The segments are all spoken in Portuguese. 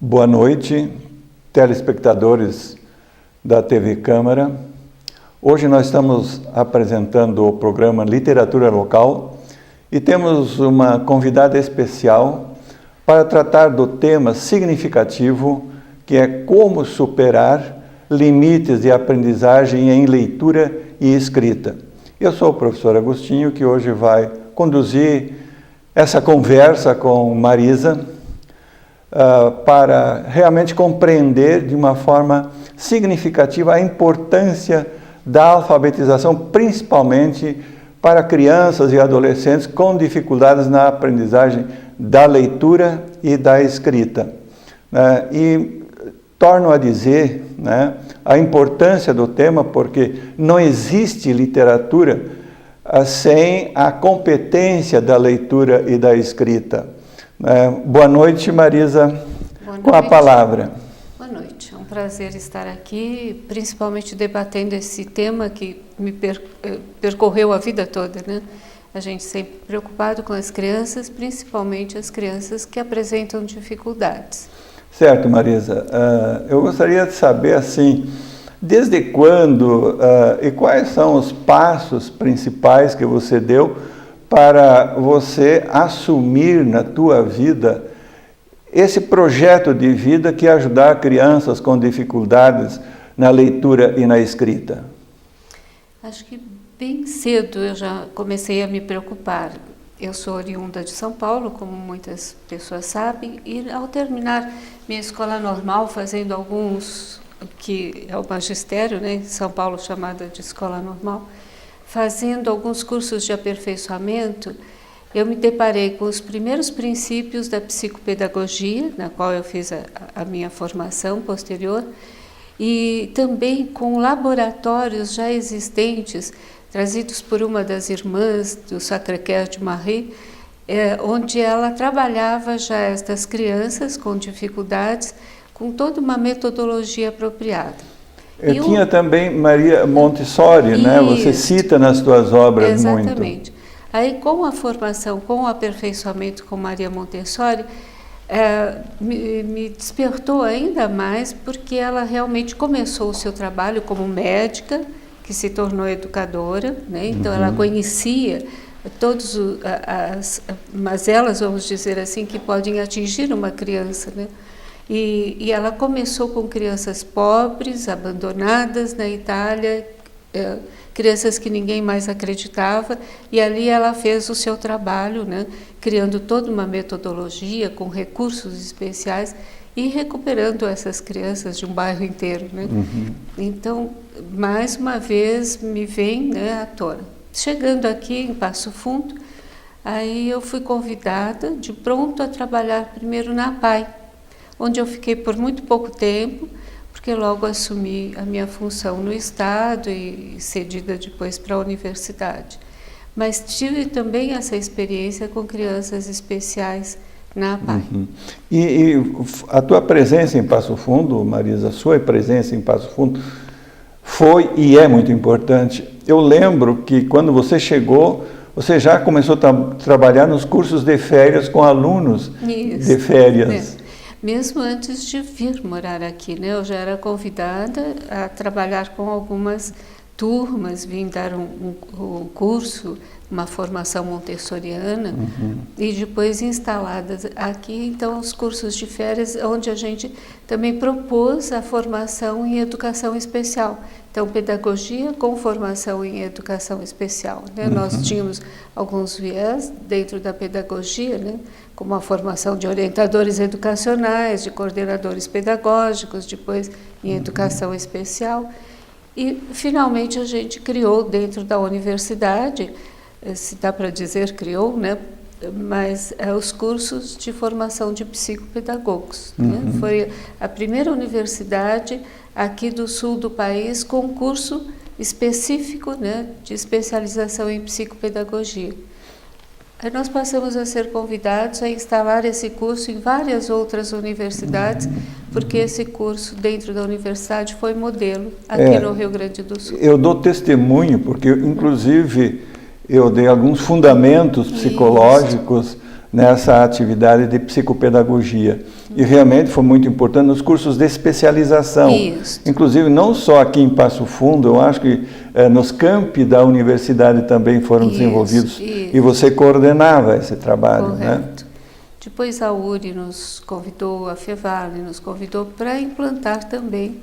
Boa noite, telespectadores da TV Câmara. Hoje nós estamos apresentando o programa Literatura Local e temos uma convidada especial para tratar do tema significativo que é como superar limites de aprendizagem em leitura e escrita. Eu sou o professor Agostinho, que hoje vai conduzir essa conversa com Marisa, para realmente compreender de uma forma significativa a importância da alfabetização, principalmente para crianças e adolescentes com dificuldades na aprendizagem da leitura e da escrita. E torno a dizer a importância do tema, porque não existe literatura sem a competência da leitura e da escrita. Boa noite, Marisa. Boa noite. Com a palavra. Boa noite, é um prazer estar aqui, principalmente debatendo esse tema que me percorreu a vida toda, né? A gente sempre preocupado com as crianças, principalmente as crianças que apresentam dificuldades. Certo, Marisa. Eu gostaria de saber, assim, desde quando e quais são os passos principais que você deu para você assumir na tua vida esse projeto de vida que é ajudar crianças com dificuldades na leitura e na escrita? Acho que bem cedo eu já comecei a me preocupar. Eu sou oriunda de São Paulo, como muitas pessoas sabem, e ao terminar minha escola normal, fazendo alguns, que é o magistério, né, em São Paulo chamada de escola normal, fazendo alguns cursos de aperfeiçoamento, eu me deparei com os primeiros princípios da psicopedagogia, na qual eu fiz a minha formação posterior, e também com laboratórios já existentes, trazidos por uma das irmãs do Sacré-Cœur de Marie, onde ela trabalhava já estas crianças com dificuldades, com toda uma metodologia apropriada. Tinha também Maria Montessori, né? Você cita nas suas obras muito. Exatamente. Aí, com a formação, com o aperfeiçoamento com Maria Montessori, me despertou ainda mais, porque ela realmente começou o seu trabalho como médica, que se tornou educadora, né? Então ela conhecia todas as mazelas, vamos dizer assim, que podem atingir uma criança, né? E ela começou com crianças pobres, abandonadas na Itália, crianças que ninguém mais acreditava, e ali ela fez o seu trabalho, né, criando toda uma metodologia com recursos especiais e recuperando essas crianças de um bairro inteiro, né? Então, mais uma vez me vem, né, à tona. Chegando aqui em Passo Fundo, aí eu fui convidada de pronto a trabalhar primeiro na PAI, onde eu fiquei por muito pouco tempo, porque logo assumi a minha função no Estado e cedida depois para a universidade. Mas tive também essa experiência com crianças especiais na PAI. E a tua presença em Passo Fundo, Marisa, a sua presença em Passo Fundo foi e é muito importante. Eu lembro que quando você chegou, você já começou a trabalhar nos cursos de férias com alunos de férias. Mesmo antes de vir morar aqui, né? Eu já era convidada a trabalhar com algumas turmas, vim dar um curso, uma formação montessoriana, e depois instaladas aqui, então, os cursos de férias, onde a gente também propôs a formação em educação especial. Então, pedagogia com formação em educação especial, né? Nós tínhamos alguns viés dentro da pedagogia, né? Como a formação de orientadores educacionais, de coordenadores pedagógicos, depois em educação especial. E, finalmente, a gente criou dentro da universidade, se dá para dizer criou, né? Mas os cursos de formação de psicopedagogos. Né? Foi a primeira universidade aqui do sul do país com um curso específico, né, de especialização em psicopedagogia. Aí nós passamos a ser convidados a instalar esse curso em várias outras universidades, porque esse curso dentro da universidade foi modelo aqui no Rio Grande do Sul. Eu dou testemunho, porque inclusive eu dei alguns fundamentos psicológicos nessa atividade de psicopedagogia. E realmente foi muito importante nos cursos de especialização. Isso. Inclusive, não só aqui em Passo Fundo, eu acho que nos campi da universidade também foram desenvolvidos. E você coordenava esse trabalho, né? Depois a URI nos convidou, a Fevale nos convidou para implantar também,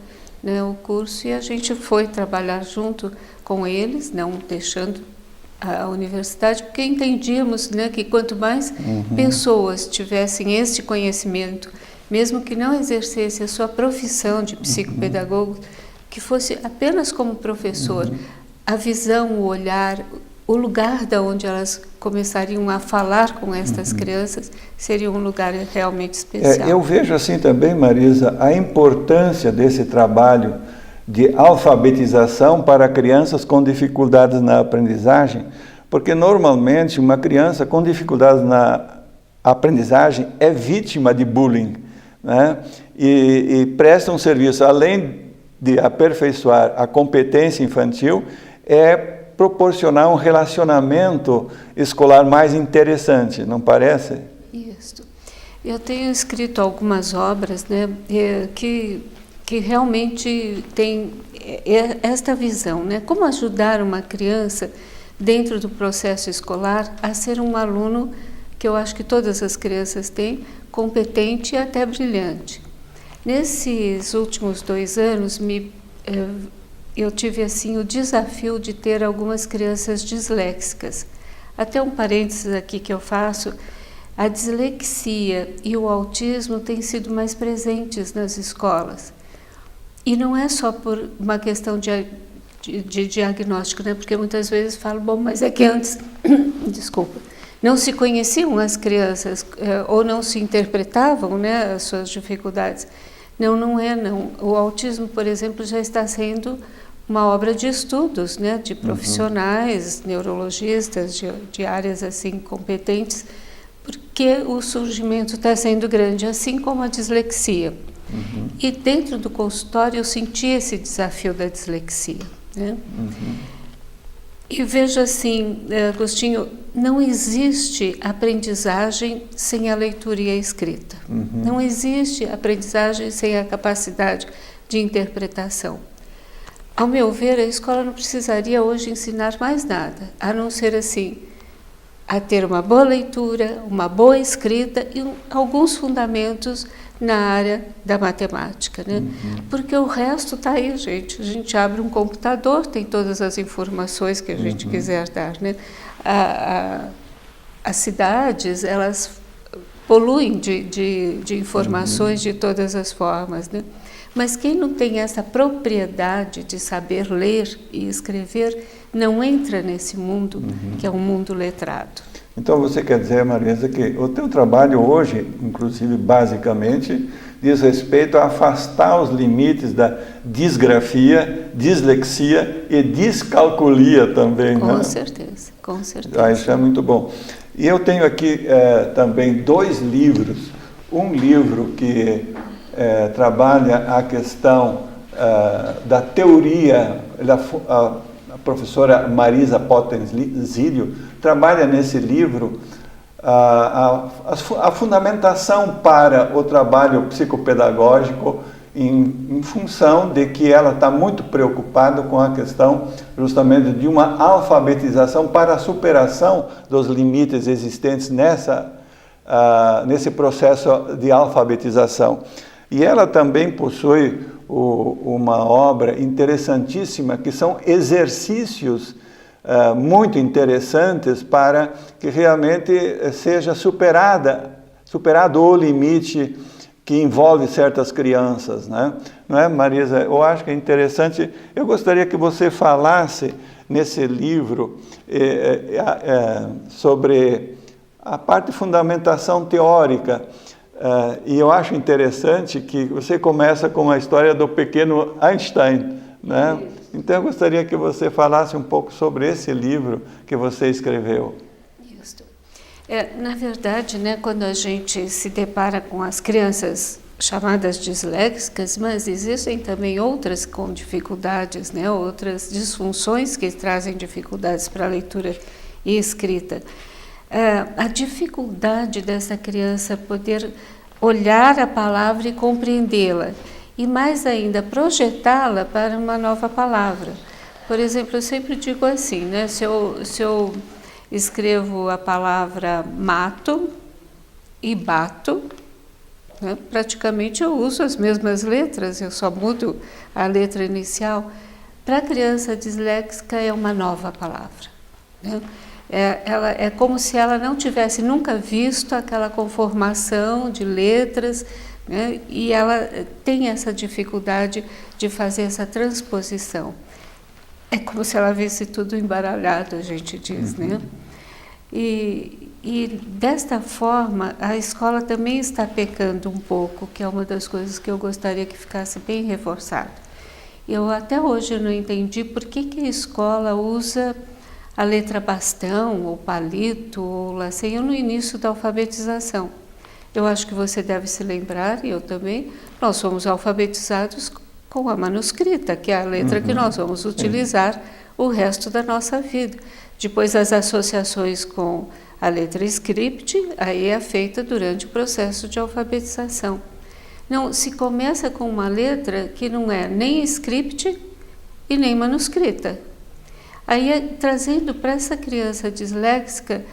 né, o curso, e a gente foi trabalhar junto com eles, não deixando a universidade, porque entendíamos, né, que quanto mais pessoas tivessem este conhecimento, mesmo que não exercesse a sua profissão de psicopedagogo, que fosse apenas como professor, a visão, o olhar, o lugar da onde elas começariam a falar com estas crianças seria um lugar realmente especial. Eu vejo assim também, Marisa, a importância desse trabalho de alfabetização para crianças com dificuldades na aprendizagem, porque normalmente uma criança com dificuldades na aprendizagem é vítima de bullying, né? E presta um serviço, além de aperfeiçoar a competência infantil, é proporcionar um relacionamento escolar mais interessante, não parece? Isso. Eu tenho escrito algumas obras, né, que realmente tem esta visão, né? Como ajudar uma criança dentro do processo escolar a ser um aluno, que eu acho que todas as crianças têm, competente e até brilhante. Nesses últimos 2 anos, eu tive assim o desafio de ter algumas crianças disléxicas. Até um parênteses aqui que eu faço, a dislexia e o autismo têm sido mais presentes nas escolas. E não é só por uma questão de diagnóstico, né? Porque muitas vezes falam, bom, mas é que antes, desculpa, não se conheciam as crianças ou não se interpretavam, né, as suas dificuldades. Não é. O autismo, por exemplo, já está sendo uma obra de estudos, né, de profissionais, neurologistas, de áreas assim competentes, porque o surgimento está sendo grande, assim como a dislexia. E dentro do consultório eu senti esse desafio da dislexia, né? E vejo assim, Agostinho, não existe aprendizagem sem a leitura e a escrita. Não existe aprendizagem sem a capacidade de interpretação. Ao meu ver, a escola não precisaria hoje ensinar mais nada, a não ser assim, a ter uma boa leitura, uma boa escrita e alguns fundamentos na área da matemática, né? Porque o resto está aí, gente. A gente abre um computador, tem todas as informações que a gente quiser dar, né? As cidades, elas poluem de informações de todas as formas, né? Mas quem não tem essa propriedade de saber ler e escrever, não entra nesse mundo, que é um mundo letrado. Então você quer dizer, Marisa, que o teu trabalho hoje, inclusive basicamente, diz respeito a afastar os limites da disgrafia, dislexia e descalculia também, né? Com certeza, com certeza. Isso é muito bom. E eu tenho aqui também 2 livros. Um livro que trabalha a questão da teoria, a professora Marisa Potenzilho trabalha nesse livro a fundamentação para o trabalho psicopedagógico em função de que ela está muito preocupada com a questão justamente de uma alfabetização para a superação dos limites existentes nesse processo de alfabetização. E ela também possui uma obra interessantíssima, que são exercícios muito interessantes para que realmente seja superado o limite que envolve certas crianças, né? Não é, Marisa? Eu acho que é interessante. Eu gostaria que você falasse nesse livro sobre a parte de fundamentação teórica. E eu acho interessante que você começa com a história do pequeno Einstein, né? Então eu gostaria que você falasse um pouco sobre esse livro que você escreveu. Isso. Na verdade, né, quando a gente se depara com as crianças chamadas disléxicas, mas existem também outras com dificuldades, né, outras disfunções que trazem dificuldades para a leitura e escrita. A dificuldade dessa criança poder olhar a palavra e compreendê-la, e mais ainda projetá-la para uma nova palavra. Por exemplo, eu sempre digo assim, né, se eu escrevo a palavra mato e bato, né, praticamente eu uso as mesmas letras, eu só mudo a letra inicial. Para a criança disléxica é uma nova palavra, né? É como se ela não tivesse nunca visto aquela conformação de letras, né? E ela tem essa dificuldade de fazer essa transposição. É como se ela visse tudo embaralhado, a gente diz, né? E desta forma, a escola também está pecando um pouco, que é uma das coisas que eu gostaria que ficasse bem reforçado. Eu até hoje não entendi por que a escola usa a letra bastão, ou palito, ou lacinho no início da alfabetização. Eu acho que você deve se lembrar, e eu também, nós fomos alfabetizados com a manuscrita, que é a letra que nós vamos utilizar o resto da nossa vida. Depois as associações com a letra script, aí é feita durante o processo de alfabetização. Não, se começa com uma letra que não é nem script e nem manuscrita. Aí trazendo para essa criança disléxica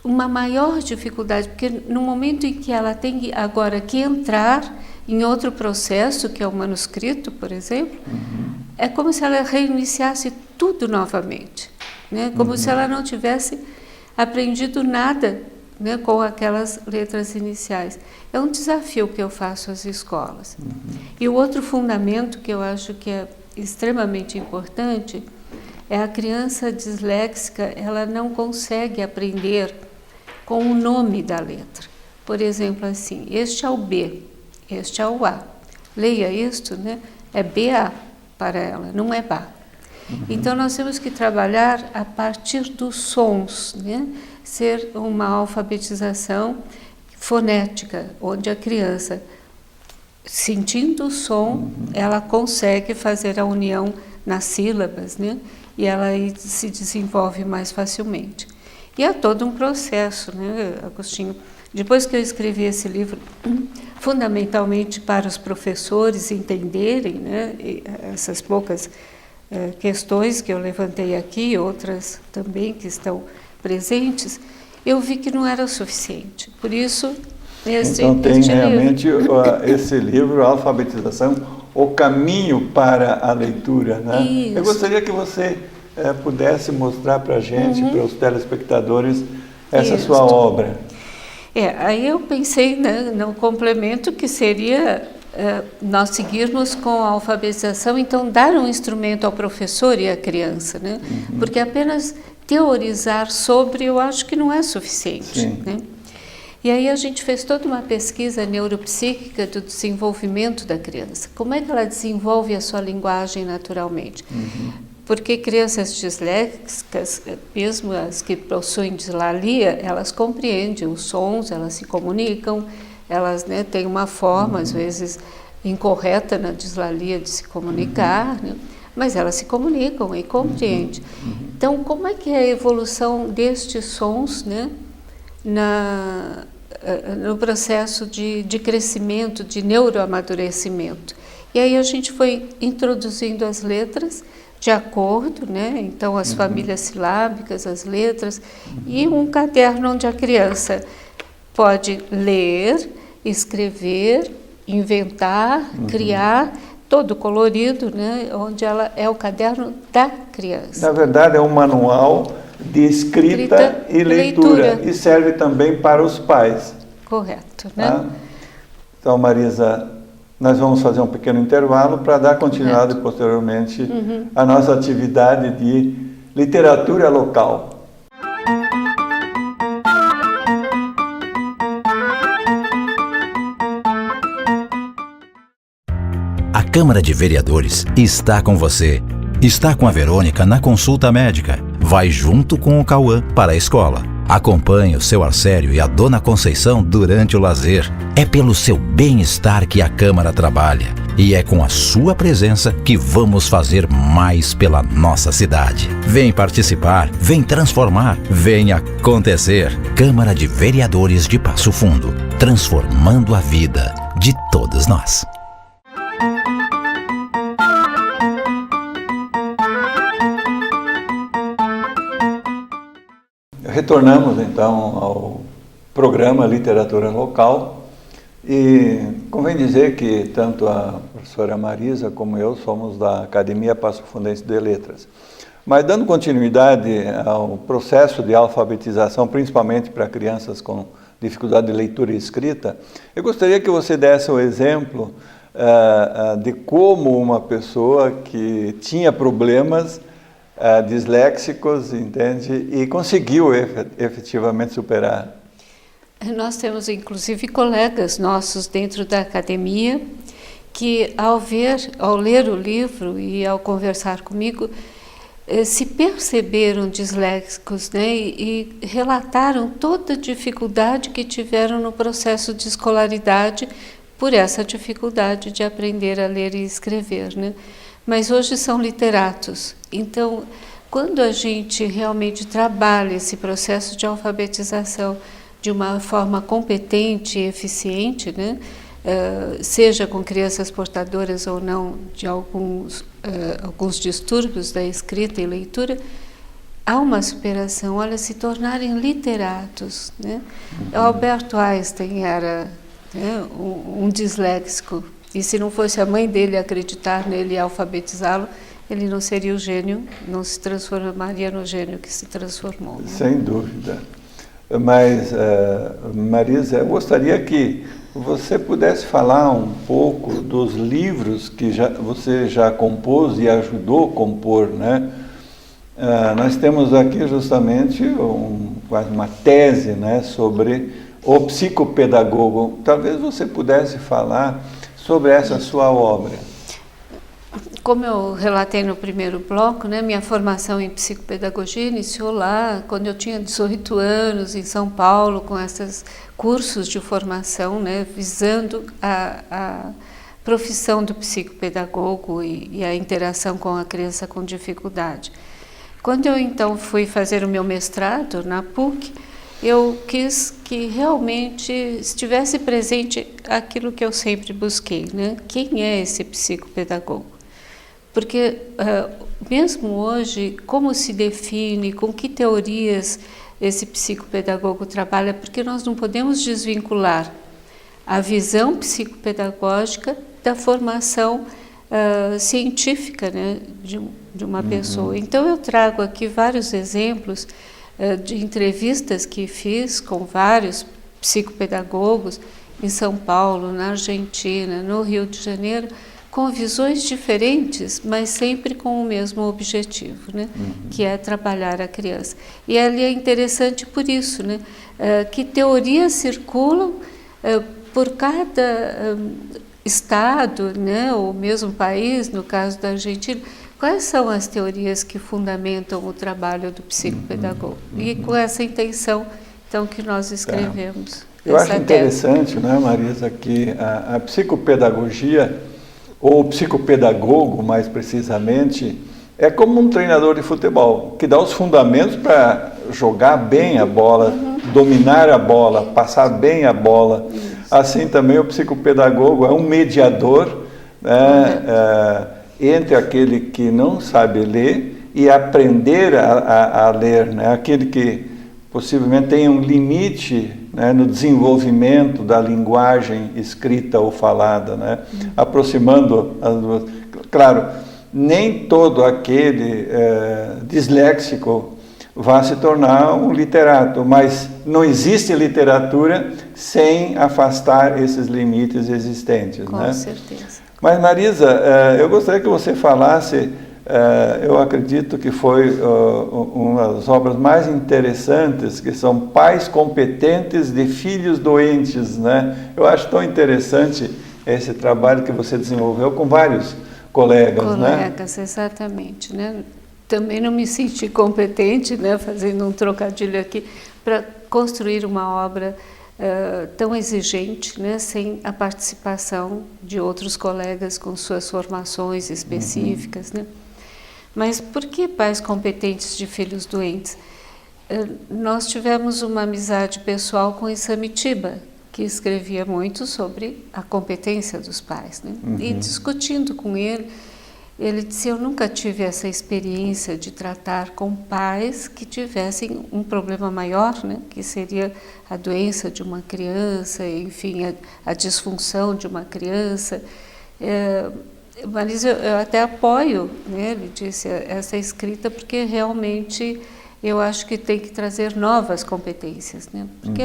uma maior dificuldade, porque no momento em que ela tem agora que entrar em outro processo, que é o manuscrito, por exemplo, é como se ela reiniciasse tudo novamente, né? Como se ela não tivesse aprendido nada, né, com aquelas letras iniciais. É um desafio que eu faço às escolas. E o outro fundamento que eu acho que é extremamente importante é a criança disléxica, ela não consegue aprender com o nome da letra. Por exemplo, assim, este é o B, este é o A. Leia isto, né? É BA para ela, não é BA. Então, nós temos que trabalhar a partir dos sons, né? Ser uma alfabetização fonética, onde a criança, sentindo o som, ela consegue fazer a união nas sílabas, né? E ela aí se desenvolve mais facilmente. E é todo um processo, né, Agostinho? Depois que eu escrevi esse livro, fundamentalmente para os professores entenderem, né, essas poucas questões que eu levantei aqui, outras também que estão presentes, eu vi que não era o suficiente. Por isso, então tem realmente esse livro, Alfabetização, o caminho para a leitura, né? Isso. Eu gostaria que você pudesse mostrar para a gente, para os telespectadores, essa sua obra. Aí eu pensei, né, no complemento que seria nós seguirmos com a alfabetização, então dar um instrumento ao professor e à criança, né? Porque apenas teorizar sobre, eu acho que não é suficiente, né? E aí a gente fez toda uma pesquisa neuropsíquica do desenvolvimento da criança. Como é que ela desenvolve a sua linguagem naturalmente? Porque crianças disléxicas, mesmo as que possuem dislalia, elas compreendem os sons, elas se comunicam, elas, né, têm uma forma, às vezes, incorreta na dislalia de se comunicar, né? Mas elas se comunicam e compreendem. Então, como é que é a evolução destes sons, né, no processo de crescimento, de neuroamadurecimento? E aí a gente foi introduzindo as letras de acordo, né? Então as famílias silábicas, as letras, e um caderno onde a criança pode ler, escrever, inventar, criar, todo colorido, né? Onde ela é o caderno da criança. Na verdade é um manual de escrita e leitura, e serve também para os pais. Correto, né? Então, Marisa, nós vamos fazer um pequeno intervalo para dar continuidade posteriormente à nossa atividade de literatura local. A Câmara de Vereadores está com você. Está com a Verônica na consulta médica. Vai junto com o Cauã para a escola. Acompanhe o seu Arcério e a Dona Conceição durante o lazer. É pelo seu bem-estar que a Câmara trabalha. E é com a sua presença que vamos fazer mais pela nossa cidade. Vem participar, vem transformar, vem acontecer. Câmara de Vereadores de Passo Fundo, transformando a vida de todos nós. Retornamos então ao programa Literatura Local e convém dizer que tanto a professora Marisa como eu somos da Academia Passo Fundense de Letras. Mas dando continuidade ao processo de alfabetização, principalmente para crianças com dificuldade de leitura e escrita, eu gostaria que você desse o exemplo de como uma pessoa que tinha problemas disléxicos, entende? E conseguiu efetivamente superar. Nós temos, inclusive, colegas nossos dentro da academia que, ao ler o livro e ao conversar comigo, se perceberam disléxicos, né? E relataram toda a dificuldade que tiveram no processo de escolaridade por essa dificuldade de aprender a ler e escrever, né? Mas hoje são literatos. Então, quando a gente realmente trabalha esse processo de alfabetização de uma forma competente e eficiente, né, seja com crianças portadoras ou não de alguns distúrbios da escrita e leitura, há uma superação, olha, se tornarem literatos, né? Alberto Einstein era, né, um disléxico. E se não fosse a mãe dele acreditar nele e alfabetizá-lo, ele não seria o gênio, não se transformaria no gênio que se transformou, né? Sem dúvida. Mas, Marisa, eu gostaria que você pudesse falar um pouco dos livros que você já compôs e ajudou a compor, né? Nós temos aqui justamente quase uma tese, né, sobre o psicopedagogo. Talvez você pudesse falar sobre essa sua obra. Como eu relatei no primeiro bloco, né, minha formação em psicopedagogia iniciou lá quando eu tinha 18 anos, em São Paulo, com esses cursos de formação, né, visando a profissão do psicopedagogo e a interação com a criança com dificuldade. Quando eu então fui fazer o meu mestrado na PUC, eu quis que realmente estivesse presente aquilo que eu sempre busquei, né? Quem é esse psicopedagogo? Porque mesmo hoje, como se define, com que teorias esse psicopedagogo trabalha, porque nós não podemos desvincular a visão psicopedagógica da formação científica, né, de uma pessoa. Então eu trago aqui vários exemplos de entrevistas que fiz com vários psicopedagogos em São Paulo, na Argentina, no Rio de Janeiro, com visões diferentes, mas sempre com o mesmo objetivo, né? Que é trabalhar a criança. E ali é interessante por isso, né? Que teorias circulam por cada estado, né? Ou mesmo país, no caso da Argentina. Quais são as teorias que fundamentam o trabalho do psicopedagogo? E com essa intenção, então, que nós escrevemos. Eu acho interessante, né, Marisa, que a psicopedagogia, ou o psicopedagogo, mais precisamente, é como um treinador de futebol, que dá os fundamentos para jogar bem a bola, dominar a bola, passar bem a bola. Isso. Assim também o psicopedagogo é um mediador, né, entre aquele que não sabe ler e aprender a ler, né? Aquele que possivelmente tem um limite, né, no desenvolvimento da linguagem escrita ou falada, né? Aproximando as duas. Claro, nem todo aquele disléxico vai se tornar um literato, mas não existe literatura sem afastar esses limites existentes. Com certeza. Mas, Marisa, eu gostaria que você falasse, eu acredito que foi uma das obras mais interessantes, que são Pais Competentes de Filhos Doentes, né? Eu acho tão interessante esse trabalho que você desenvolveu com vários colegas, né? Colegas, exatamente, né? também não me senti competente, né, fazendo um trocadilho aqui, para construir uma obra tão exigente, né, sem a participação de outros colegas com suas formações específicas, né? Mas por que pais competentes de filhos doentes? Nós tivemos uma amizade pessoal com Isamitiba, que escrevia muito sobre a competência dos pais, né? E discutindo com ele, ele disse: eu nunca tive essa experiência de tratar com pais que tivessem um problema maior, né? Que seria a doença de uma criança, enfim, a disfunção de uma criança. Marisa, eu até apoio, né? Ele disse, essa escrita, porque realmente eu acho que tem que trazer novas competências, né? Porque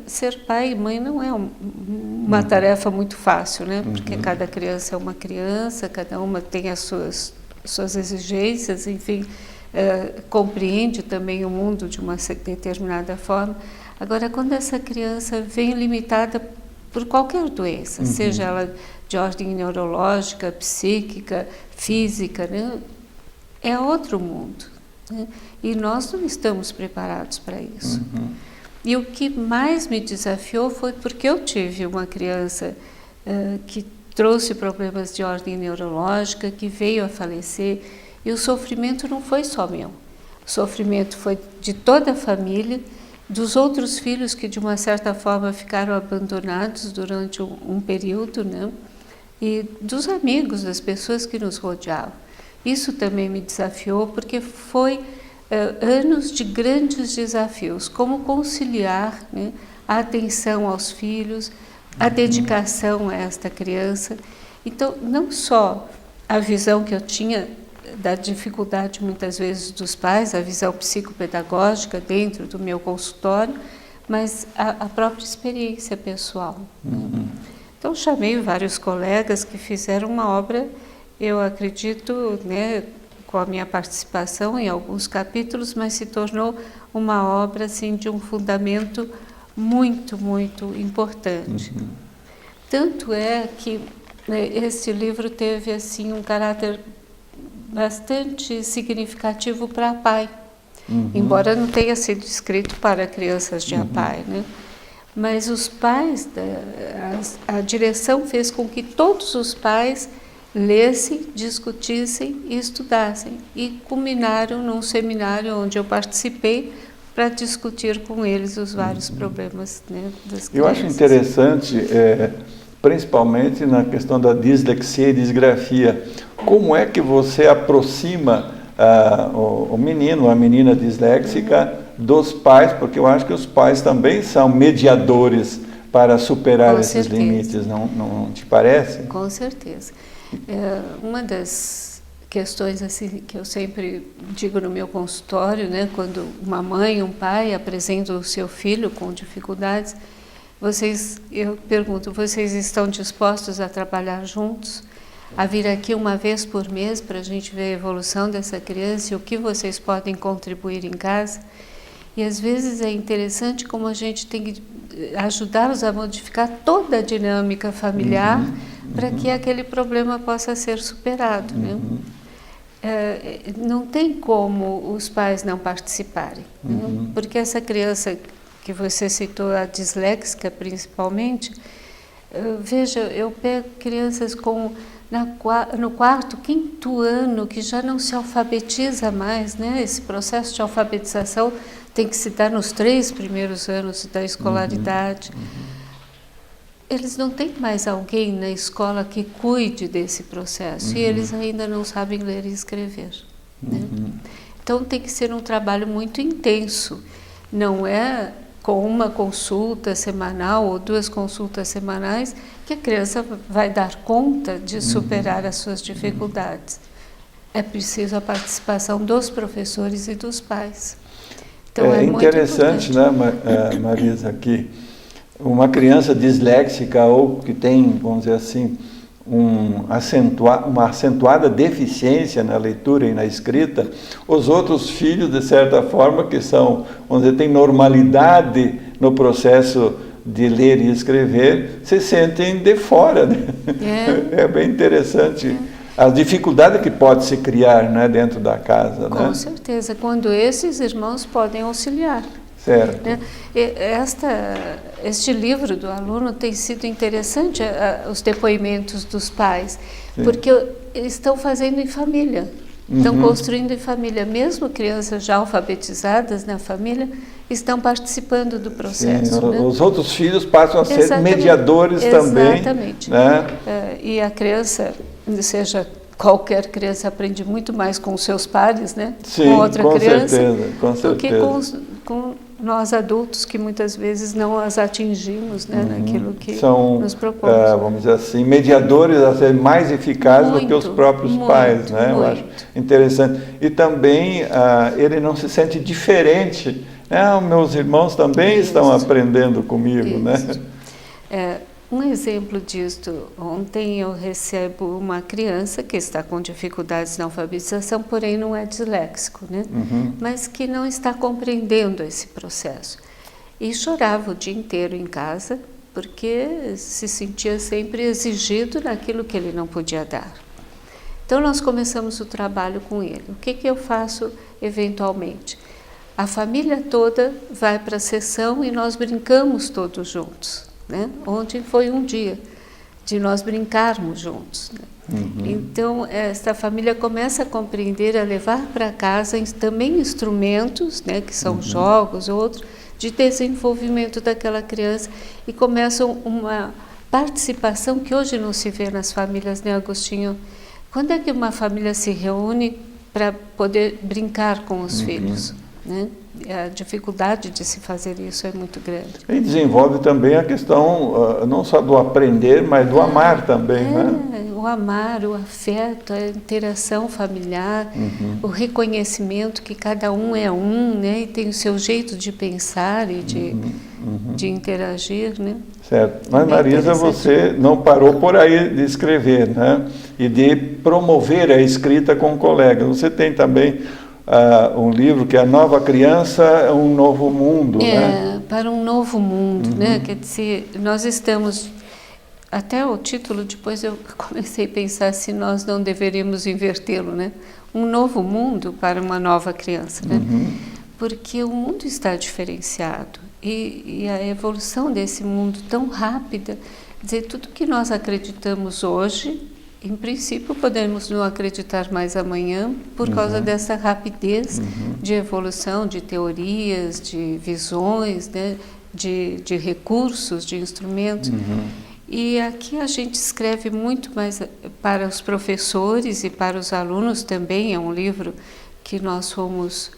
ser pai e mãe não é uma tarefa muito fácil, né? Porque cada criança é uma criança, cada uma tem as suas exigências, enfim, compreende também o mundo de uma determinada forma. Agora, quando essa criança vem limitada por qualquer doença, seja ela de ordem neurológica, psíquica, física, né? É outro mundo, né? E nós não estamos preparados para isso. E o que mais me desafiou foi porque eu tive uma criança que trouxe problemas de ordem neurológica, que veio a falecer, e o sofrimento não foi só meu. O sofrimento foi de toda a família, dos outros filhos que de uma certa forma ficaram abandonados durante um período, né? E dos amigos, das pessoas que nos rodeavam. Isso também me desafiou, porque foi anos de grandes desafios, como conciliar, né, a atenção aos filhos, a dedicação a esta criança. Então, não só a visão que eu tinha da dificuldade muitas vezes dos pais, a visão psicopedagógica dentro do meu consultório, mas a própria experiência pessoal. Então, chamei vários colegas que fizeram uma obra, eu acredito, né, com a minha participação em alguns capítulos, mas se tornou uma obra assim, de um fundamento muito, muito importante. Tanto é que, né, este livro teve assim, um caráter bastante significativo para a PAI, embora não tenha sido escrito para crianças de APAE, né? Mas os pais, a direção fez com que todos os pais lessem, discutissem e estudassem. E culminaram num seminário onde eu participei para discutir com eles os vários problemas, né, das crianças. Eu acho interessante, principalmente na questão da dislexia e disgrafia, como é que você aproxima o menino, a menina disléxica dos pais, porque eu acho que os pais também são mediadores para superar esses limites, não te parece? Com certeza. Uma das questões assim que eu sempre digo no meu consultório, né, quando uma mãe, um pai apresentam o seu filho com dificuldades, eu pergunto, vocês estão dispostos a trabalhar juntos? A vir aqui uma vez por mês para a gente ver a evolução dessa criança e o que vocês podem contribuir em casa? E às vezes é interessante como a gente tem que ajudá-los a modificar toda a dinâmica familiar para que aquele problema possa ser superado, né? Não tem como os pais não participarem, né? Porque essa criança que você citou, a disléxica principalmente, veja, eu pego crianças no quarto, quinto ano, que já não se alfabetiza mais, né? Esse processo de alfabetização tem que se dar nos 3 primeiros anos da escolaridade. Eles não têm mais alguém na escola que cuide desse processo, e eles ainda não sabem ler e escrever, né? Então tem que ser um trabalho muito intenso, não é com uma consulta semanal ou 2 consultas semanais que a criança vai dar conta de superar as suas dificuldades. É preciso a participação dos professores e dos pais. Então, é interessante, né, Marisa, que uma criança disléxica ou que tem, vamos dizer assim, uma acentuada deficiência na leitura e na escrita, os outros filhos, de certa forma, que são, vamos dizer, têm normalidade no processo de ler e escrever, se sentem de fora, né? É bem interessante a dificuldade que pode se criar, né, dentro da casa. Com né? certeza, quando esses irmãos podem auxiliar. Certo. Né? Este livro do aluno tem sido interessante, os depoimentos dos pais, Sim. porque estão fazendo em família, estão construindo em família, mesmo crianças já alfabetizadas na família, estão participando do processo. Sim, né? Os outros filhos passam a ser Exatamente. mediadores também. Exatamente. Né? E a criança, seja qualquer criança, aprende muito mais com os seus pares, né? Sim, com outra com criança, certeza, com do que certeza. com nós adultos, que muitas vezes não as atingimos, né? Naquilo que São, nos propomos. vamos dizer assim, mediadores a ser mais eficazes do que os próprios pais, né? Eu acho interessante. E também ele não se sente diferente. Meus irmãos também estão aprendendo comigo, né? Um exemplo disto, ontem eu recebo uma criança que está com dificuldades na alfabetização, porém não é disléxico, né? Mas que não está compreendendo esse processo. E chorava o dia inteiro em casa, porque se sentia sempre exigido naquilo que ele não podia dar. Então nós começamos o trabalho com ele. O que eu faço eventualmente? A família toda vai para a sessão e nós brincamos todos juntos. Né? Ontem foi um dia de nós brincarmos juntos. Né? Então, esta família começa a compreender, a levar para casa também instrumentos, né, que são jogos, outros, de desenvolvimento daquela criança, e começam uma participação que hoje não se vê nas famílias, né, Agostinho? Quando é que uma família se reúne para poder brincar com os filhos? Né? A dificuldade de se fazer isso é muito grande. E desenvolve também a questão não só do aprender, mas do amar também, né? O amar, o afeto, a interação familiar, o reconhecimento que cada um é um, né? E tem o seu jeito de pensar e de interagir, né? Certo. Mas, Marisa, você não parou por aí de escrever, né? E de promover a escrita com colegas. Você tem também um livro que é A Nova Criança, um Novo Mundo, né? Para um novo mundo, né? Quer dizer, nós estamos... Até o título, depois eu comecei a pensar se nós não deveríamos invertê-lo, né? Um novo mundo para uma nova criança, né? Porque o mundo está diferenciado e a evolução desse mundo tão rápida, dizer, tudo que nós acreditamos hoje, em princípio podemos não acreditar mais amanhã por causa dessa rapidez de evolução, de teorias, de visões, né? de recursos, de instrumentos. E aqui a gente escreve muito mais para os professores e para os alunos também. É um livro que nós fomos,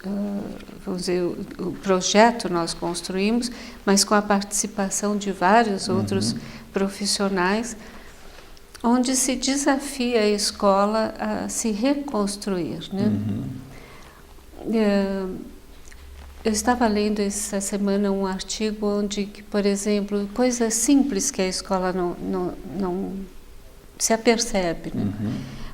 vamos dizer, o projeto nós construímos, mas com a participação de vários outros profissionais, onde se desafia a escola a se reconstruir, né? Eu estava lendo essa semana um artigo onde, por exemplo, coisas simples que a escola não se apercebe, né?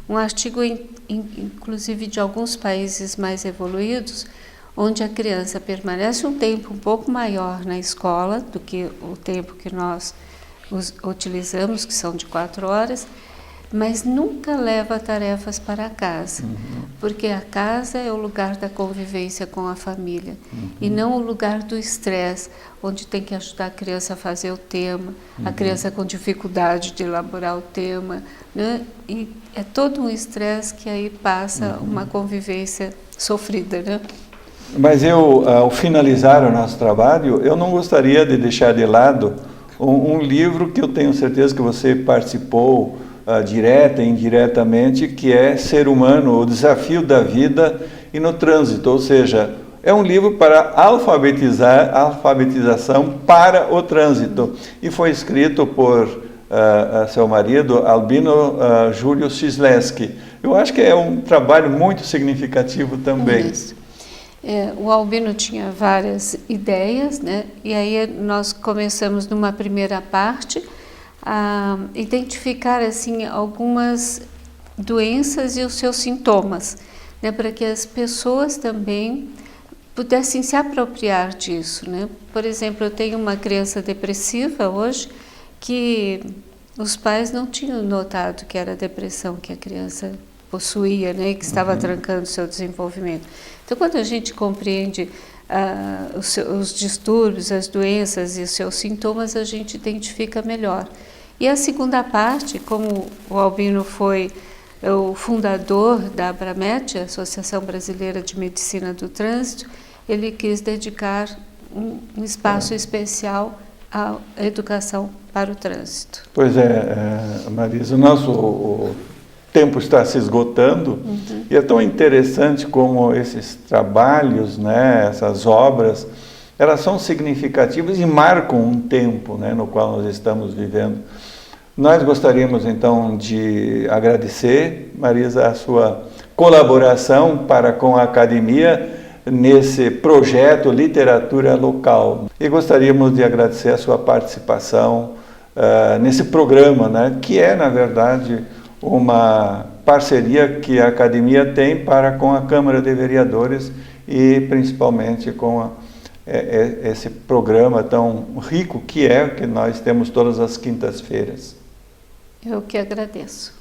Um artigo, inclusive, de alguns países mais evoluídos, onde a criança permanece um tempo um pouco maior na escola do que o tempo que nós utilizamos, que são de 4 horas, mas nunca leva tarefas para casa, porque a casa é o lugar da convivência com a família, e não o lugar do estresse, onde tem que ajudar a criança a fazer o tema, a criança com dificuldade de elaborar o tema, né? E é todo um estresse que aí passa uma convivência sofrida, né? Mas ao finalizar o nosso trabalho, eu não gostaria de deixar de lado um livro que eu tenho certeza que você participou direta e indiretamente, que é Ser Humano, o Desafio da Vida e no Trânsito, ou seja, é um livro para alfabetização para o trânsito, e foi escrito por seu marido, Albino Júlio Cisleski. Eu acho que é um trabalho muito significativo também. Isso. O Albino tinha várias ideias, né? E aí nós começamos numa primeira parte a identificar assim algumas doenças e os seus sintomas, né? Para que as pessoas também pudessem se apropriar disso, né? Por exemplo, eu tenho uma criança depressiva hoje que os pais não tinham notado que era a depressão que a criança possuía, né, e que estava trancando o seu desenvolvimento. Então, quando a gente compreende os distúrbios, as doenças e os seus sintomas, a gente identifica melhor. E a segunda parte, como o Albino foi o fundador da Abramet, a Associação Brasileira de Medicina do Trânsito, ele quis dedicar um espaço especial à educação para o trânsito. Pois é, Marisa, o nosso tempo está se esgotando, e é tão interessante como esses trabalhos, né, essas obras, elas são significativas e marcam um tempo, né, no qual nós estamos vivendo. Nós gostaríamos então de agradecer, Marisa, a sua colaboração para com a Academia nesse projeto Literatura Local. E gostaríamos de agradecer a sua participação nesse programa, né, que é, na verdade, uma parceria que a Academia tem para com a Câmara de Vereadores e principalmente com esse programa tão rico que nós temos todas as quintas-feiras. Eu que agradeço.